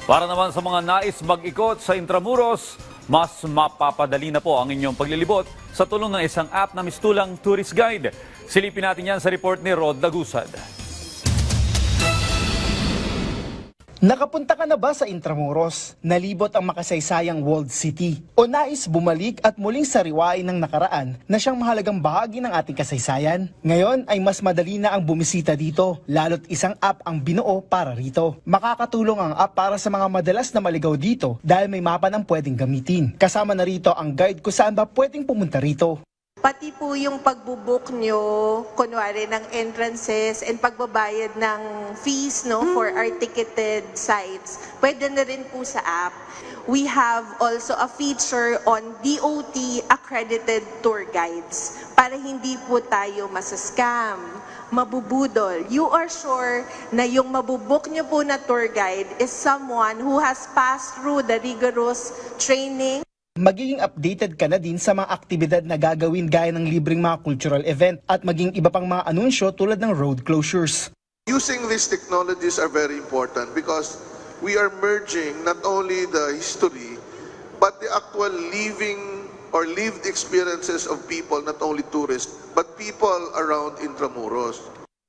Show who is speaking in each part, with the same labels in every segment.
Speaker 1: Para naman sa mga nais mag-ikot sa Intramuros, mas mapapadali na po ang inyong paglilibot sa tulong ng isang app na mistulang tourist guide. Silipin natin yan sa report ni Rod Lagusad.
Speaker 2: Nakapunta ka na ba sa Intramuros? Nalibot ang makasaysayang Walled City? O nais bumalik at muling sariwain ng nakaraan na siyang mahalagang bahagi ng ating kasaysayan? Ngayon ay mas madali na ang bumisita dito, lalo't isang app ang binuo para rito. Makakatulong ang app para sa mga madalas na maligaw dito dahil may mapa ng pwedeng gamitin. Kasama na rito ang guide kung saan ba pwedeng pumunta rito.
Speaker 3: Pati po yung pagbubook nyo, kunwari ng entrances and pagbabayad ng fees for our ticketed sites, pwede na rin po sa app. We have also a feature on DOT accredited tour guides para hindi po tayo masascam, mabubudol. You are sure na yung mabubook nyo po na tour guide is someone who has passed through the rigorous training.
Speaker 2: Magiging updated ka na din sa mga aktibidad na gagawin gaya ng libreng mga cultural event at maging iba pang mga anunsyo tulad ng road closures.
Speaker 4: Using these technologies are very important because we are merging not only the history but the actual living or lived experiences of people, not only tourists, but people around Intramuros.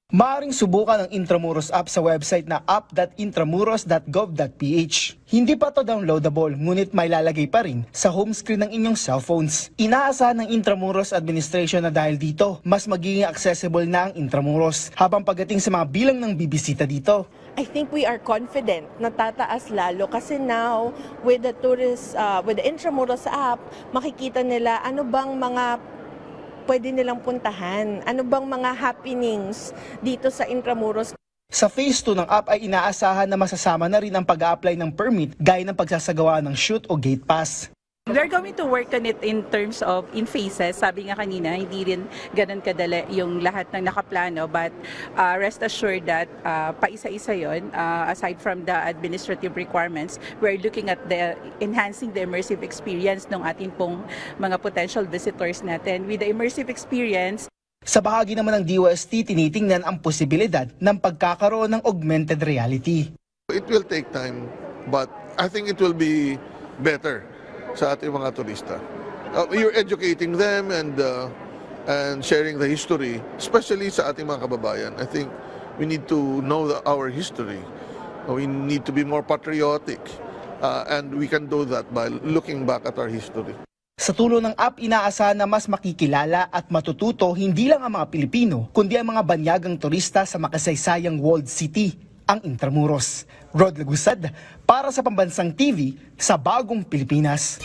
Speaker 2: Maaaring subukan ang Intramuros app sa website na app.intramuros.gov.ph. Hindi pa to downloadable, ngunit may lalagay pa rin sa home screen ng inyong cellphones. Inaasahan ng Intramuros Administration na dahil dito, mas magiging accessible na ang Intramuros habang pagdating sa mga bilang ng bibisita dito.
Speaker 5: I think we are confident na tataas lalo kasi now with the with the Intramuros app, makikita nila ano bang mga pwede nilang puntahan, ano bang mga happenings dito sa Intramuros.
Speaker 2: Sa phase 2 ng app ay inaasahan na masasama na rin ang pag-a-apply ng permit gaya ng pagsasagawa ng shoot o gate pass.
Speaker 6: We're going to work on it in terms of in phases. Sabi nga kanina, hindi rin ganun kadali yung lahat ng nakaplano, but rest assured that paisa-isa yon. Aside from the administrative requirements, we're looking at the enhancing the immersive experience ng ating pong mga potential visitors natin. With the immersive experience,
Speaker 2: sa bahagi naman ng DOST, tinitingnan ang posibilidad ng pagkakaroon ng augmented reality.
Speaker 4: It will take time, but I think it will be better sa ating mga turista. You're educating them and sharing the history, especially sa ating mga kababayan. I think we need to know our history. We need to be more patriotic, and we can do that by looking back at our history.
Speaker 2: Sa tulong ng app, inaasahan na mas makikilala at matututo hindi lang ang mga Pilipino, kundi ang mga banyagang turista sa makasaysayang Walled City, ang Intramuros. Rod Lagusad, para sa Pambansang TV, sa Bagong Pilipinas.